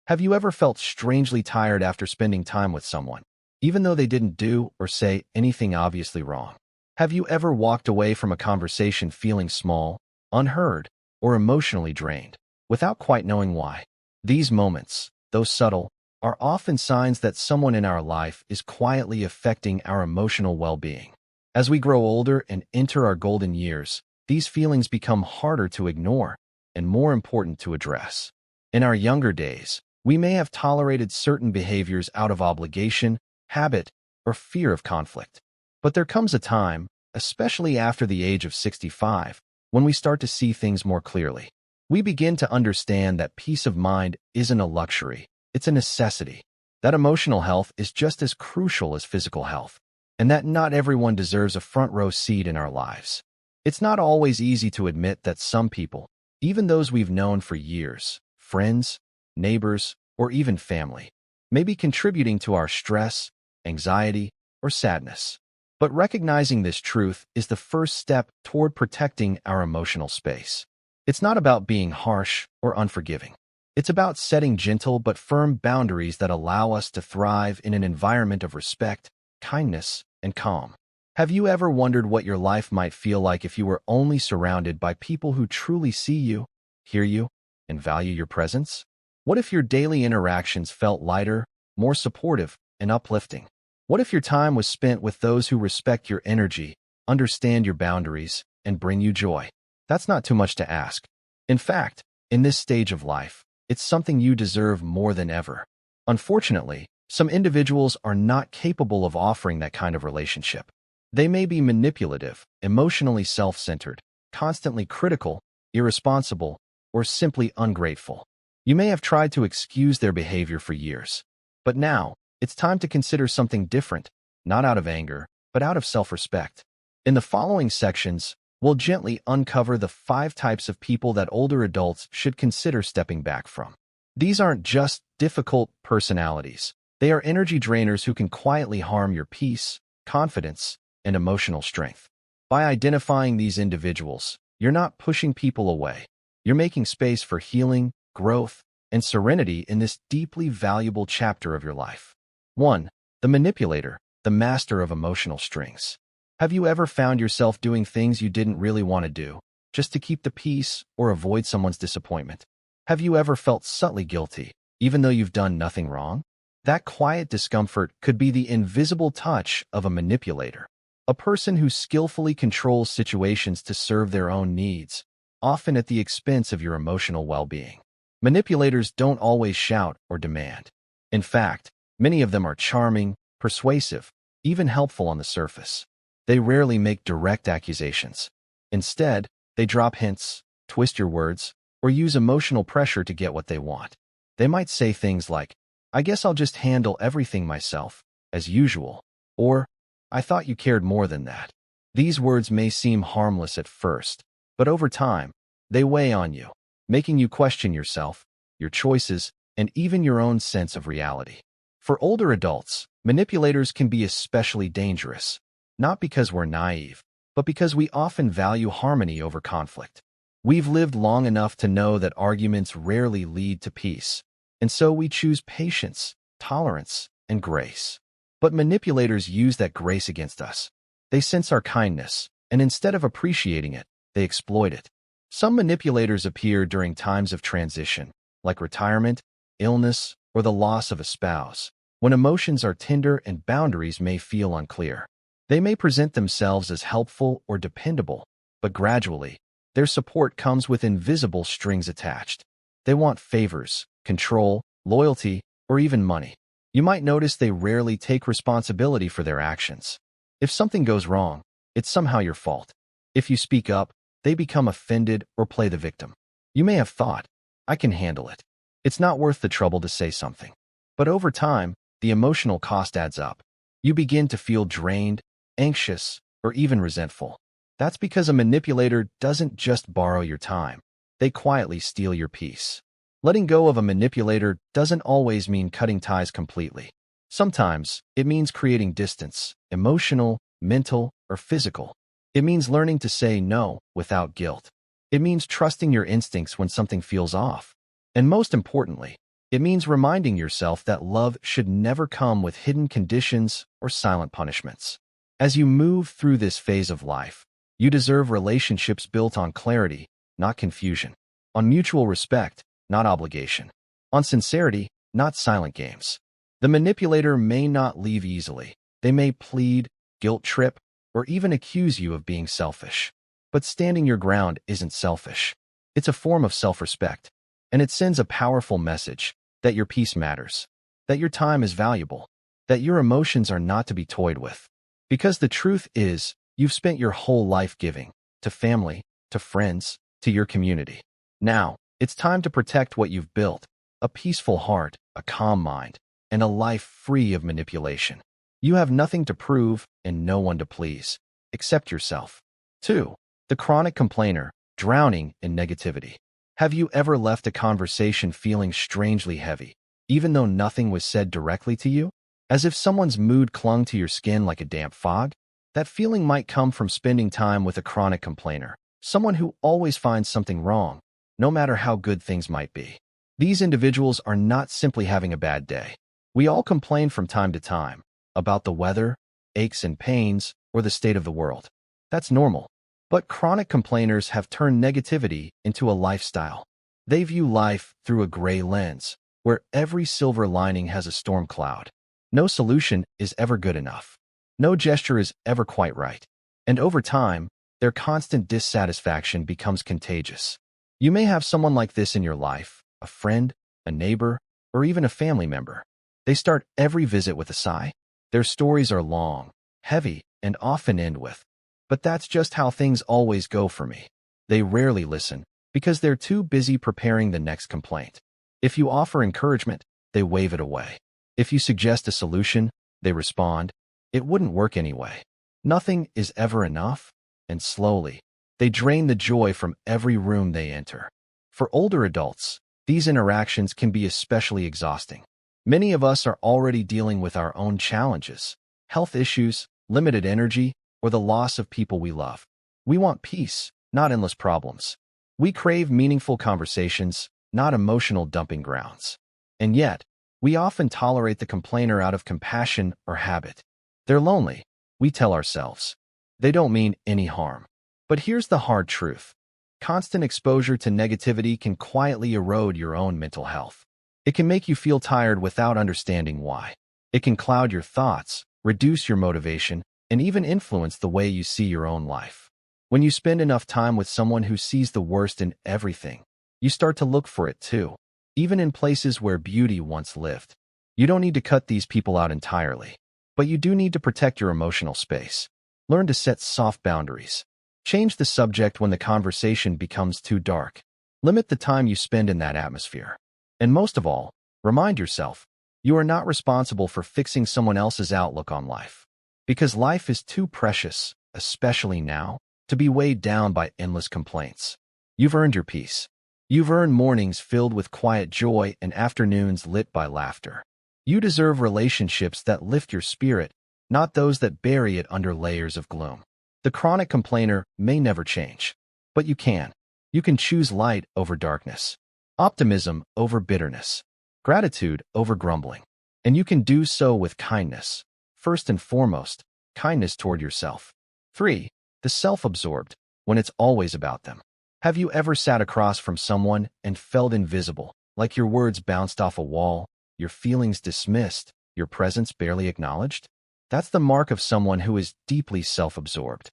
Have you ever felt strangely tired after spending time with someone, even though they didn't do or say anything obviously wrong? Have you ever walked away from a conversation feeling small, unheard, or emotionally drained, without quite knowing why? These moments, though subtle, are often signs that someone in our life is quietly affecting our emotional well-being. As we grow older and enter our golden years, these feelings become harder to ignore and more important to address. In our younger days, we may have tolerated certain behaviors out of obligation, habit, or fear of conflict. But there comes a time, especially after the age of 65, when we start to see things more clearly. We begin to understand that peace of mind isn't a luxury, it's a necessity. That emotional health is just as crucial as physical health, and that not everyone deserves a front-row seat in our lives. It's not always easy to admit that some people, even those we've known for years, friends, neighbors, or even family, may be contributing to our stress, anxiety, or sadness. But recognizing this truth is the first step toward protecting our emotional space. It's not about being harsh or unforgiving. It's about setting gentle but firm boundaries that allow us to thrive in an environment of respect, kindness, and calm. Have you ever wondered what your life might feel like if you were only surrounded by people who truly see you, hear you, and value your presence? What if your daily interactions felt lighter, more supportive, and uplifting? What if your time was spent with those who respect your energy, understand your boundaries, and bring you joy? That's not too much to ask. In fact, in this stage of life, it's something you deserve more than ever. Unfortunately, some individuals are not capable of offering that kind of relationship. They may be manipulative, emotionally self-centered, constantly critical, irresponsible, or simply ungrateful. You may have tried to excuse their behavior for years, but now it's time to consider something different, not out of anger, but out of self-respect. In the following sections, we'll gently uncover the 5 types of people that older adults should consider stepping back from. These aren't just difficult personalities. They are energy drainers who can quietly harm your peace, confidence, and emotional strength. By identifying these individuals, you're not pushing people away. You're making space for healing, growth, and serenity in this deeply valuable chapter of your life. 1. The manipulator, the master of emotional strings. Have you ever found yourself doing things you didn't really want to do, just to keep the peace or avoid someone's disappointment? Have you ever felt subtly guilty, even though you've done nothing wrong? That quiet discomfort could be the invisible touch of a manipulator, a person who skillfully controls situations to serve their own needs, often at the expense of your emotional well-being. Manipulators don't always shout or demand. In fact, many of them are charming, persuasive, even helpful on the surface. They rarely make direct accusations. Instead, they drop hints, twist your words, or use emotional pressure to get what they want. They might say things like, "I guess I'll just handle everything myself, as usual," or, "I thought you cared more than that." These words may seem harmless at first, but over time, they weigh on you, making you question yourself, your choices, and even your own sense of reality. For older adults, manipulators can be especially dangerous, not because we're naive, but because we often value harmony over conflict. We've lived long enough to know that arguments rarely lead to peace, and so we choose patience, tolerance, and grace. But manipulators use that grace against us. They sense our kindness, and instead of appreciating it, they exploit it. Some manipulators appear during times of transition, like retirement, illness, or the loss of a spouse, when emotions are tender and boundaries may feel unclear. They may present themselves as helpful or dependable, but gradually, their support comes with invisible strings attached. They want favors, control, loyalty, or even money. You might notice they rarely take responsibility for their actions. If something goes wrong, it's somehow your fault. If you speak up, they become offended or play the victim. You may have thought, "I can handle it. It's not worth the trouble to say something." But over time, the emotional cost adds up. You begin to feel drained, anxious, or even resentful. That's because a manipulator doesn't just borrow your time. They quietly steal your peace. Letting go of a manipulator doesn't always mean cutting ties completely. Sometimes, it means creating distance, emotional, mental, or physical. It means learning to say no without guilt. It means trusting your instincts when something feels off. And most importantly, It means reminding yourself that love should never come with hidden conditions or silent punishments. As you move through this phase of life, you deserve relationships built on clarity, not confusion, on mutual respect, not obligation, on sincerity, not silent games. The manipulator may not leave easily. They may plead, guilt trip, or even accuse you of being selfish. But standing your ground isn't selfish. It's a form of self-respect, and it sends a powerful message that your peace matters, that your time is valuable, that your emotions are not to be toyed with. Because the truth is, you've spent your whole life giving, to family, to friends, to your community. Now, it's time to protect what you've built, a peaceful heart, a calm mind, and a life free of manipulation. You have nothing to prove and no one to please, except yourself. 2. The chronic complainer, drowning in negativity. Have you ever left a conversation feeling strangely heavy, even though nothing was said directly to you? As if someone's mood clung to your skin like a damp fog? That feeling might come from spending time with a chronic complainer, someone who always finds something wrong, no matter how good things might be. These individuals are not simply having a bad day. We all complain from time to time about the weather, aches and pains, or the state of the world. That's normal. But chronic complainers have turned negativity into a lifestyle. They view life through a gray lens, where every silver lining has a storm cloud. No solution is ever good enough. No gesture is ever quite right. And over time, their constant dissatisfaction becomes contagious. You may have someone like this in your life, a friend, a neighbor, or even a family member. They start every visit with a sigh. Their stories are long, heavy, and often end with, "But that's just how things always go for me." They rarely listen because they're too busy preparing the next complaint. If you offer encouragement, they wave it away. If you suggest a solution, they respond, "It wouldn't work anyway." Nothing is ever enough, and slowly, they drain the joy from every room they enter. For older adults, these interactions can be especially exhausting. Many of us are already dealing with our own challenges, health issues, limited energy, or the loss of people we love. We want peace, not endless problems. We crave meaningful conversations, not emotional dumping grounds. And yet, we often tolerate the complainer out of compassion or habit. They're lonely, we tell ourselves. They don't mean any harm. But here's the hard truth. Constant exposure to negativity can quietly erode your own mental health. It can make you feel tired without understanding why. It can cloud your thoughts, reduce your motivation, and even influence the way you see your own life. When you spend enough time with someone who sees the worst in everything, you start to look for it too, even in places where beauty once lived. You don't need to cut these people out entirely, but you do need to protect your emotional space. Learn to set soft boundaries. Change the subject when the conversation becomes too dark. Limit the time you spend in that atmosphere. And most of all, remind yourself, you are not responsible for fixing someone else's outlook on life. Because life is too precious, especially now, to be weighed down by endless complaints. You've earned your peace. You've earned mornings filled with quiet joy and afternoons lit by laughter. You deserve relationships that lift your spirit, not those that bury it under layers of gloom. The chronic complainer may never change, but you can. You can choose light over darkness, optimism over bitterness, gratitude over grumbling. And you can do so with kindness. First and foremost, kindness toward yourself. 3. The self-absorbed, when it's always about them. Have you ever sat across from someone and felt invisible, like your words bounced off a wall, your feelings dismissed, your presence barely acknowledged? That's the mark of someone who is deeply self-absorbed.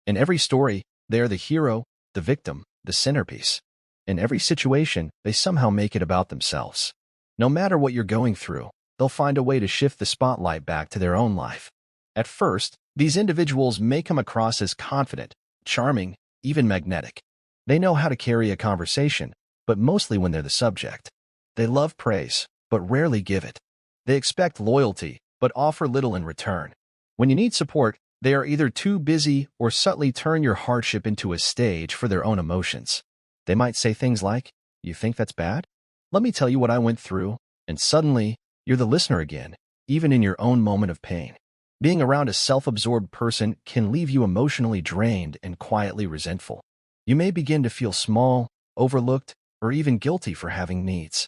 In every story, they are the hero, the victim, the centerpiece. In every situation, they somehow make it about themselves. No matter what you're going through, they'll find a way to shift the spotlight back to their own life. At first, these individuals may come across as confident, charming, even magnetic. They know how to carry a conversation, but mostly when they're the subject. They love praise, but rarely give it. They expect loyalty, but offer little in return. When you need support, they are either too busy or subtly turn your hardship into a stage for their own emotions. They might say things like, "You think that's bad? Let me tell you what I went through," and suddenly, you're the listener again, even in your own moment of pain. Being around a self-absorbed person can leave you emotionally drained and quietly resentful. You may begin to feel small, overlooked, or even guilty for having needs.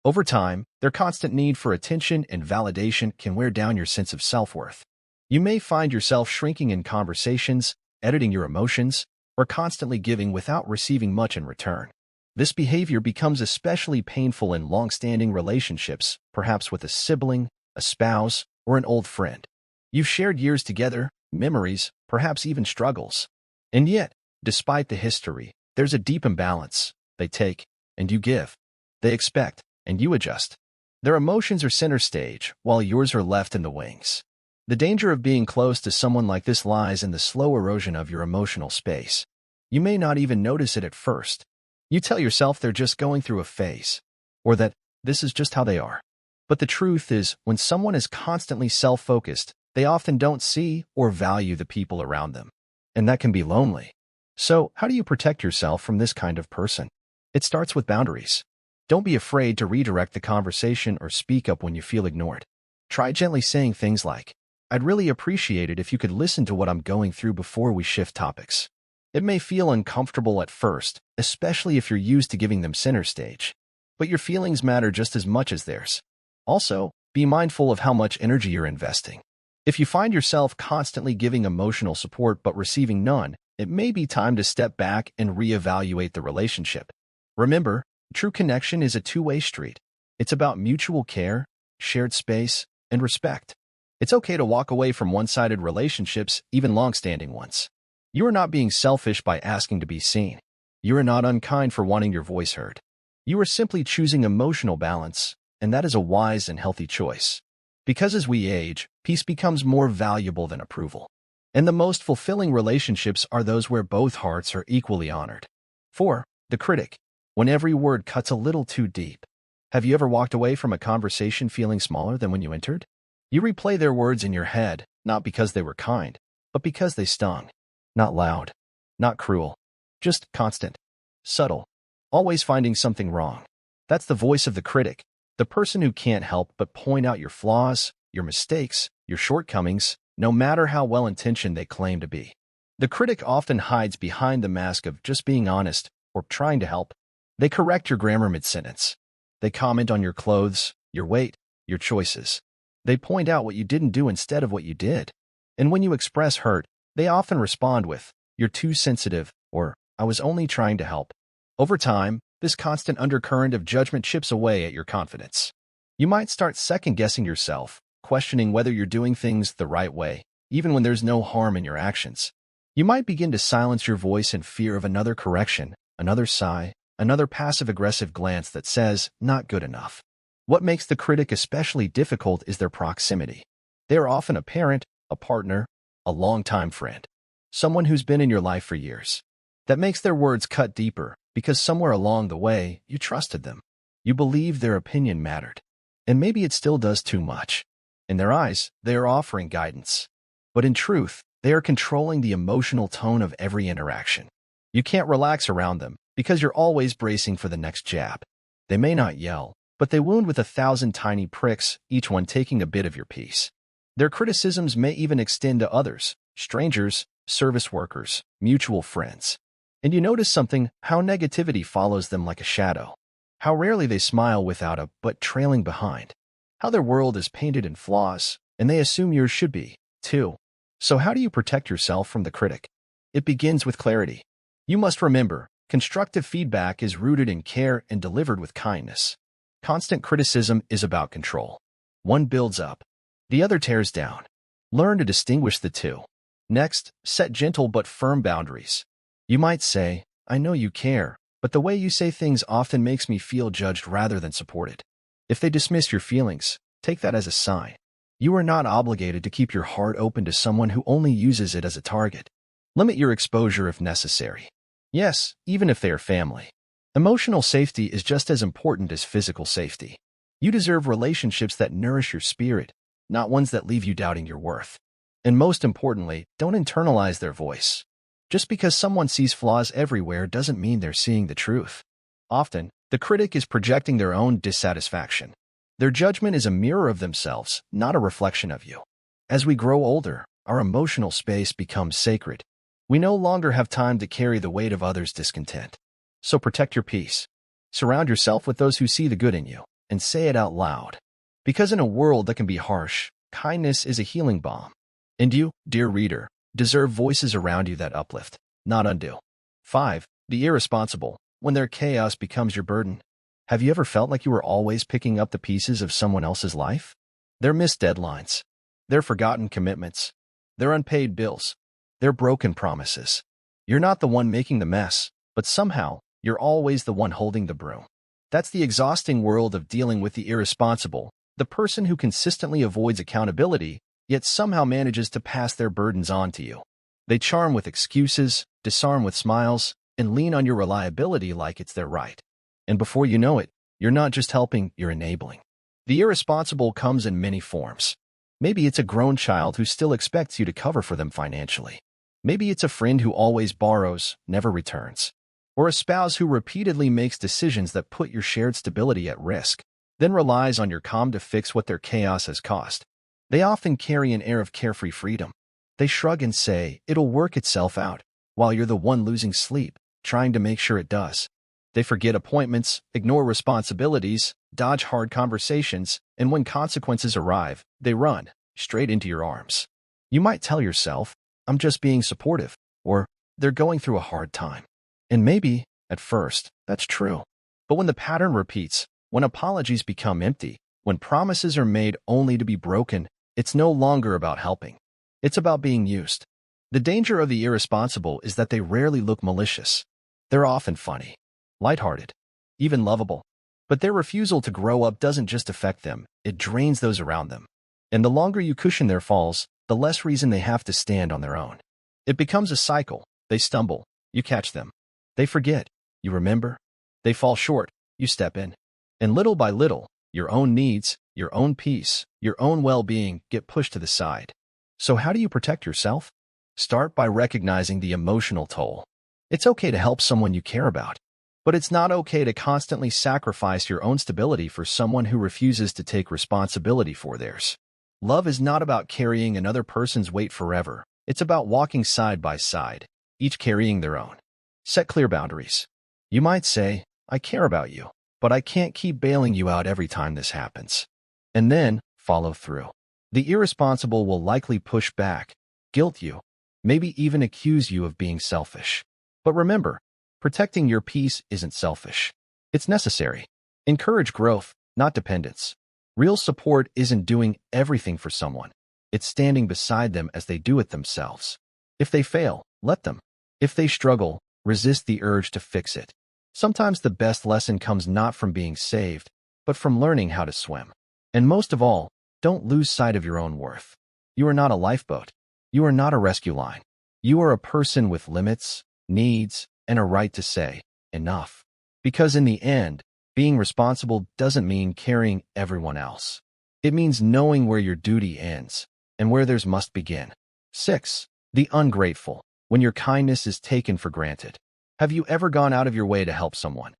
Over time, their constant need for attention and validation can wear down your sense of self-worth. You may find yourself shrinking in conversations, editing your emotions, or constantly giving without receiving much in return. This behavior becomes especially painful in long-standing relationships, perhaps with a sibling, a spouse, or an old friend. You've shared years together, memories, perhaps even struggles. And yet, despite the history, there's a deep imbalance. They take, and you give. They expect, and you adjust. Their emotions are center stage, while yours are left in the wings. The danger of being close to someone like this lies in the slow erosion of your emotional space. You may not even notice it at first. You tell yourself they're just going through a phase, or that this is just how they are. But the truth is, when someone is constantly self-focused, they often don't see or value the people around them. And that can be lonely. So, how do you protect yourself from this kind of person? It starts with boundaries. Don't be afraid to redirect the conversation or speak up when you feel ignored. Try gently saying things like, "I'd really appreciate it if you could listen to what I'm going through before we shift topics." It may feel uncomfortable at first, especially if you're used to giving them center stage. But your feelings matter just as much as theirs. Also, be mindful of how much energy you're investing. If you find yourself constantly giving emotional support but receiving none, it may be time to step back and reevaluate the relationship. Remember, true connection is a two-way street. It's about mutual care, shared space, and respect. It's okay to walk away from one-sided relationships, even long-standing ones. You are not being selfish by asking to be seen. You are not unkind for wanting your voice heard. You are simply choosing emotional balance, and that is a wise and healthy choice. Because as we age, peace becomes more valuable than approval. And the most fulfilling relationships are those where both hearts are equally honored. 4. The critic. When every word cuts a little too deep. Have you ever walked away from a conversation feeling smaller than when you entered? You replay their words in your head, not because they were kind, but because they stung. Not loud, not cruel, just constant, subtle, always finding something wrong. That's the voice of the critic, the person who can't help but point out your flaws, your mistakes, your shortcomings, no matter how well-intentioned they claim to be. The critic often hides behind the mask of just being honest or trying to help. They correct your grammar mid-sentence. They comment on your clothes, your weight, your choices. They point out what you didn't do instead of what you did. And when you express hurt, they often respond with, "You're too sensitive," or "I was only trying to help." Over time, this constant undercurrent of judgment chips away at your confidence. You might start second-guessing yourself, questioning whether you're doing things the right way, even when there's no harm in your actions. You might begin to silence your voice in fear of another correction, another sigh, another passive-aggressive glance that says, "Not good enough." What makes the critic especially difficult is their proximity. They are often a parent, a partner, a longtime friend, someone who's been in your life for years. That makes their words cut deeper because somewhere along the way, you trusted them. You believed their opinion mattered. And maybe it still does too much. In their eyes, they are offering guidance. But in truth, they are controlling the emotional tone of every interaction. You can't relax around them because you're always bracing for the next jab. They may not yell, but they wound with 1,000 tiny pricks, each one taking a bit of your peace. Their criticisms may even extend to others, strangers, service workers, mutual friends. And you notice something, how negativity follows them like a shadow. How rarely they smile without a but trailing behind. How their world is painted in flaws, and they assume yours should be, too. So how do you protect yourself from the critic? It begins with clarity. You must remember, constructive feedback is rooted in care and delivered with kindness. Constant criticism is about control. One builds up, the other tears down. Learn to distinguish the two. Next, set gentle but firm boundaries. You might say, "I know you care, but the way you say things often makes me feel judged rather than supported." If they dismiss your feelings, take that as a sign. You are not obligated to keep your heart open to someone who only uses it as a target. Limit your exposure if necessary. Yes, even if they are family. Emotional safety is just as important as physical safety. You deserve relationships that nourish your spirit, not ones that leave you doubting your worth. And most importantly, don't internalize their voice. Just because someone sees flaws everywhere doesn't mean they're seeing the truth. Often, the critic is projecting their own dissatisfaction. Their judgment is a mirror of themselves, not a reflection of you. As we grow older, our emotional space becomes sacred. We no longer have time to carry the weight of others' discontent. So protect your peace. Surround yourself with those who see the good in you. and say it out loud. Because in a world that can be harsh, kindness is a healing balm. And you, dear reader, deserve voices around you that uplift, not undo. 5. Be irresponsible when their chaos becomes your burden. Have you ever felt like you were always picking up the pieces of someone else's life? Their missed deadlines, their forgotten commitments, their unpaid bills, their broken promises. You're not the one making the mess, but somehow, you're always the one holding the broom. That's the exhausting world of dealing with the irresponsible, the person who consistently avoids accountability, yet somehow manages to pass their burdens on to you. They charm with excuses, disarm with smiles, and lean on your reliability like it's their right. And before you know it, you're not just helping, you're enabling. The irresponsible comes in many forms. Maybe it's a grown child who still expects you to cover for them financially. Maybe it's a friend who always borrows, never returns. Or a spouse who repeatedly makes decisions that put your shared stability at risk, then relies on your calm to fix what their chaos has caused. They often carry an air of carefree freedom. They shrug and say, it'll work itself out, while you're the one losing sleep, trying to make sure it does. They forget appointments, ignore responsibilities, dodge hard conversations, and when consequences arrive, they run straight into your arms. You might tell yourself, I'm just being supportive, or they're going through a hard time. And maybe, at first, that's true. But when the pattern repeats, when apologies become empty, when promises are made only to be broken, it's no longer about helping. It's about being used. The danger of the irresponsible is that they rarely look malicious. They're often funny, lighthearted, even lovable. But their refusal to grow up doesn't just affect them, it drains those around them. And the longer you cushion their falls, the less reason they have to stand on their own. It becomes a cycle. They stumble, you catch them. They forget, you remember. They fall short, you step in. And little by little, your own needs, your own peace, your own well-being get pushed to the side. So how do you protect yourself? Start by recognizing the emotional toll. It's okay to help someone you care about, but it's not okay to constantly sacrifice your own stability for someone who refuses to take responsibility for theirs. Love is not about carrying another person's weight forever. It's about walking side by side, each carrying their own. Set clear boundaries. You might say, I care about you, but I can't keep bailing you out every time this happens. And then, follow through. The irresponsible will likely push back, guilt you, maybe even accuse you of being selfish. But remember, protecting your peace isn't selfish. It's necessary. Encourage growth, not dependence. Real support isn't doing everything for someone. It's standing beside them as they do it themselves. If they fail, let them. If they struggle, resist the urge to fix it. Sometimes the best lesson comes not from being saved, but from learning how to swim. And most of all, don't lose sight of your own worth. You are not a lifeboat. You are not a rescue line. You are a person with limits, needs, and a right to say, enough. Because in the end, being responsible doesn't mean carrying everyone else. It means knowing where your duty ends and where theirs must begin. 6. The ungrateful, when your kindness is taken for granted. Have you ever gone out of your way to help someone,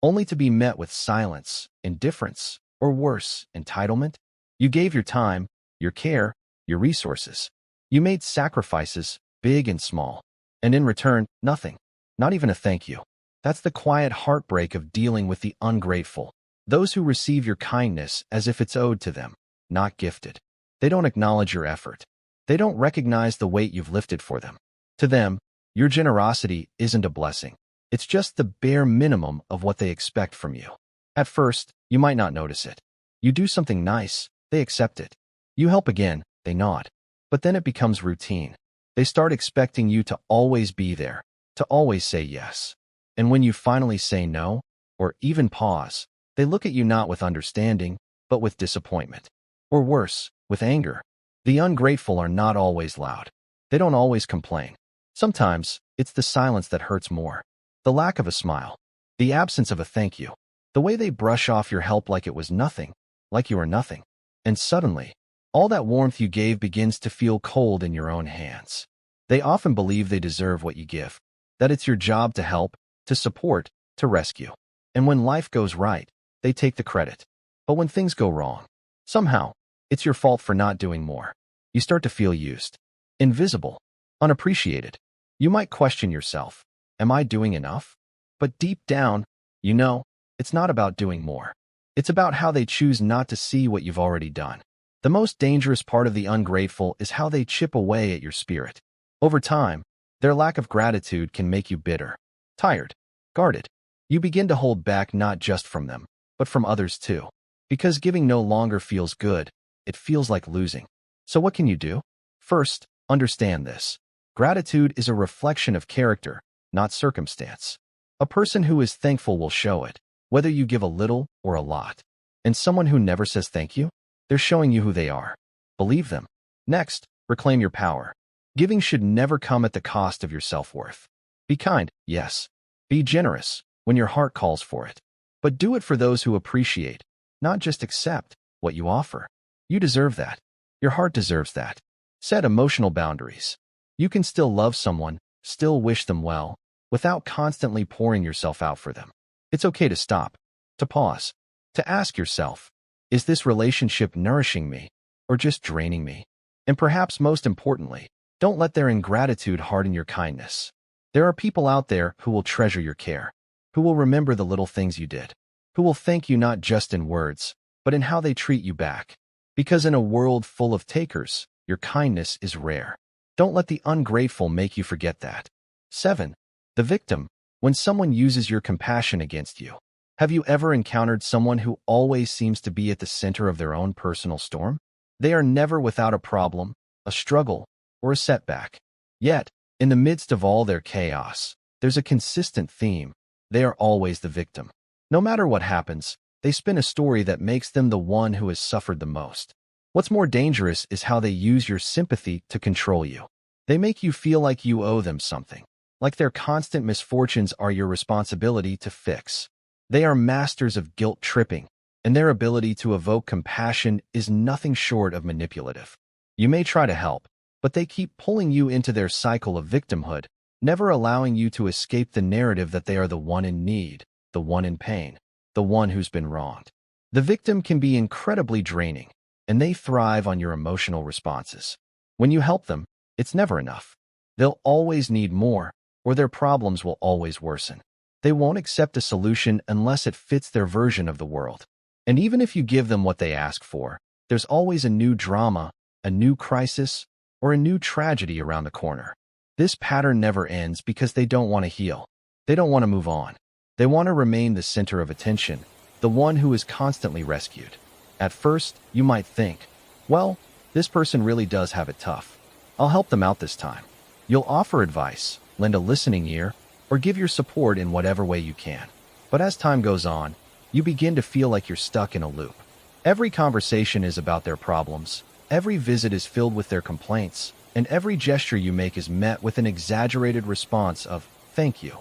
only to be met with silence, indifference, or worse, entitlement? You gave your time, your care, your resources. You made sacrifices, big and small, and in return, nothing, not even a thank you. That's the quiet heartbreak of dealing with the ungrateful, those who receive your kindness as if it's owed to them, not gifted. They don't acknowledge your effort. They don't recognize the weight you've lifted for them. To them, your generosity isn't a blessing. It's just the bare minimum of what they expect from you. At first, you might not notice it. You do something nice, they accept it. You help again, they nod. But then it becomes routine. They start expecting you to always be there, to always say yes. And when you finally say no, or even pause, they look at you not with understanding, but with disappointment. Or worse, with anger. The ungrateful are not always loud. They don't always complain. Sometimes, it's the silence that hurts more. The lack of a smile. The absence of a thank you. The way they brush off your help like it was nothing, like you were nothing. And suddenly, all that warmth you gave begins to feel cold in your own hands. They often believe they deserve what you give, that it's your job to help, to support, to rescue. And when life goes right, they take the credit. But when things go wrong, somehow, it's your fault for not doing more. You start to feel used, invisible, unappreciated. You might question yourself, am I doing enough? But deep down, you know, it's not about doing more. It's about how they choose not to see what you've already done. The most dangerous part of the ungrateful is how they chip away at your spirit. Over time, their lack of gratitude can make you bitter, tired, guarded. You begin to hold back not just from them, but from others too. Because giving no longer feels good, it feels like losing. So what can you do? First, understand this. Gratitude is a reflection of character, not circumstance. A person who is thankful will show it, whether you give a little or a lot. And someone who never says thank you, they're showing you who they are. Believe them. Next, reclaim your power. Giving should never come at the cost of your self-worth. Be kind, yes. Be generous when your heart calls for it. But do it for those who appreciate, not just accept, what you offer. You deserve that. Your heart deserves that. Set emotional boundaries. You can still love someone, still wish them well, without constantly pouring yourself out for them. It's okay to stop, to pause, to ask yourself, is this relationship nourishing me or just draining me? And perhaps most importantly, don't let their ingratitude harden your kindness. There are people out there who will treasure your care, who will remember the little things you did, who will thank you not just in words, but in how they treat you back. Because in a world full of takers, your kindness is rare. Don't let the ungrateful make you forget that. 7. The victim. When someone uses your compassion against you. Have you ever encountered someone who always seems to be at the center of their own personal storm? They are never without a problem, a struggle, or a setback. Yet, in the midst of all their chaos, there's a consistent theme. They are always the victim. No matter what happens, they spin a story that makes them the one who has suffered the most. What's more dangerous is how they use your sympathy to control you. They make you feel like you owe them something, like their constant misfortunes are your responsibility to fix. They are masters of guilt tripping, and their ability to evoke compassion is nothing short of manipulative. You may try to help, but they keep pulling you into their cycle of victimhood, never allowing you to escape the narrative that they are the one in need, the one in pain, the one who's been wronged. The victim can be incredibly draining, and they thrive on your emotional responses. When you help them, it's never enough. They'll always need more, or their problems will always worsen. They won't accept a solution unless it fits their version of the world. And even if you give them what they ask for, there's always a new drama, a new crisis, or a new tragedy around the corner. This pattern never ends because they don't want to heal. They don't want to move on. They want to remain the center of attention, the one who is constantly rescued. At first, you might think, well, this person really does have it tough. I'll help them out this time. You'll offer advice, lend a listening ear, or give your support in whatever way you can. But as time goes on, you begin to feel like you're stuck in a loop. Every conversation is about their problems, every visit is filled with their complaints, and every gesture you make is met with an exaggerated response of, thank you,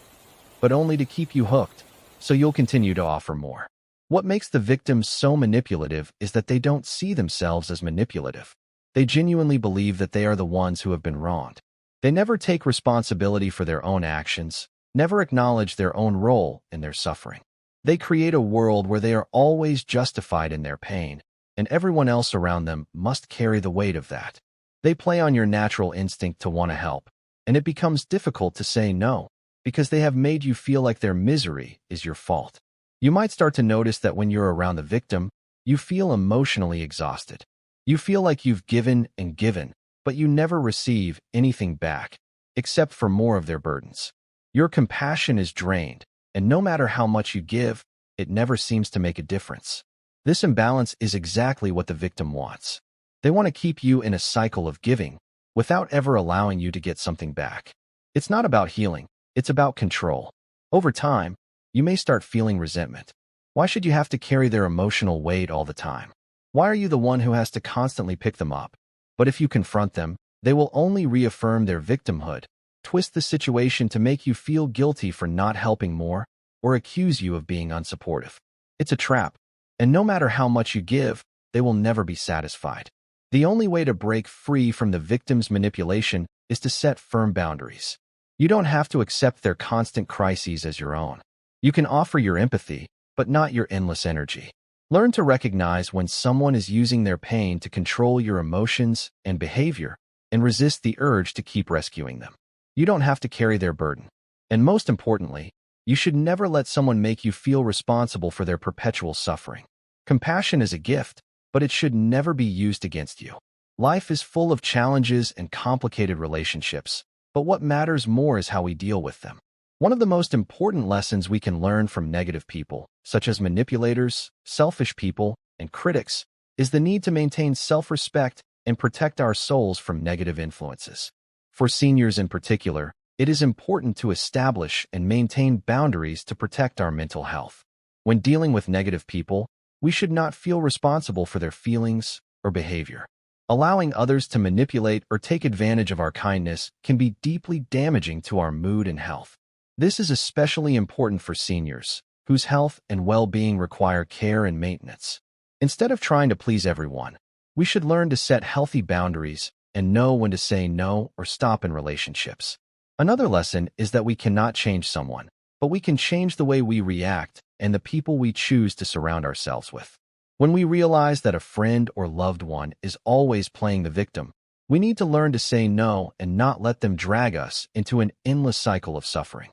but only to keep you hooked, so you'll continue to offer more. What makes the victim so manipulative is that they don't see themselves as manipulative. They genuinely believe that they are the ones who have been wronged. They never take responsibility for their own actions, never acknowledge their own role in their suffering. They create a world where they are always justified in their pain, and everyone else around them must carry the weight of that. They play on your natural instinct to want to help, and it becomes difficult to say no, because they have made you feel like their misery is your fault. You might start to notice that when you're around the victim, you feel emotionally exhausted. You feel like you've given and given, but you never receive anything back, except for more of their burdens. Your compassion is drained, and no matter how much you give, it never seems to make a difference. This imbalance is exactly what the victim wants. They want to keep you in a cycle of giving, without ever allowing you to get something back. It's not about healing, it's about control. Over time, you may start feeling resentment. Why should you have to carry their emotional weight all the time? Why are you the one who has to constantly pick them up? But if you confront them, they will only reaffirm their victimhood, twist the situation to make you feel guilty for not helping more, or accuse you of being unsupportive. It's a trap, and no matter how much you give, they will never be satisfied. The only way to break free from the victim's manipulation is to set firm boundaries. You don't have to accept their constant crises as your own. You can offer your empathy, but not your endless energy. Learn to recognize when someone is using their pain to control your emotions and behavior, and resist the urge to keep rescuing them. You don't have to carry their burden. And most importantly, you should never let someone make you feel responsible for their perpetual suffering. Compassion is a gift, but it should never be used against you. Life is full of challenges and complicated relationships, but what matters more is how we deal with them. One of the most important lessons we can learn from negative people, such as manipulators, selfish people, and critics, is the need to maintain self-respect and protect our souls from negative influences. For seniors in particular, it is important to establish and maintain boundaries to protect our mental health. When dealing with negative people, we should not feel responsible for their feelings or behavior. Allowing others to manipulate or take advantage of our kindness can be deeply damaging to our mood and health. This is especially important for seniors, whose health and well-being require care and maintenance. Instead of trying to please everyone, we should learn to set healthy boundaries and know when to say no or stop in relationships. Another lesson is that we cannot change someone, but we can change the way we react and the people we choose to surround ourselves with. When we realize that a friend or loved one is always playing the victim, we need to learn to say no and not let them drag us into an endless cycle of suffering.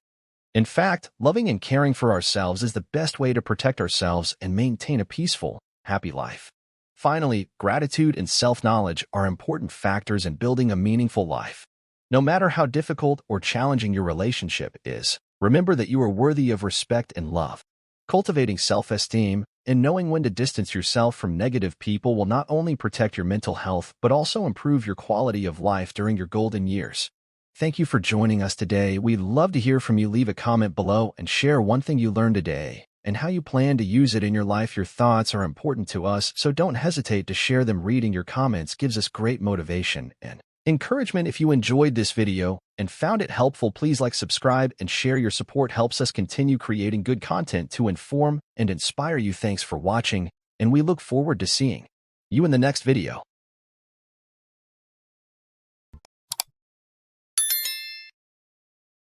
In fact, loving and caring for ourselves is the best way to protect ourselves and maintain a peaceful, happy life. Finally, gratitude and self-knowledge are important factors in building a meaningful life. No matter how difficult or challenging your relationship is, remember that you are worthy of respect and love. Cultivating self-esteem and knowing when to distance yourself from negative people will not only protect your mental health but also improve your quality of life during your golden years. Thank you for joining us today. We'd love to hear from you. Leave a comment below and share one thing you learned today and how you plan to use it in your life. Your thoughts are important to us, so don't hesitate to share them. Reading your comments gives us great motivation and encouragement. If you enjoyed this video and found it helpful, please like, subscribe, and share. Your support helps us continue creating good content to inform and inspire you. Thanks for watching, and we look forward to seeing you in the next video.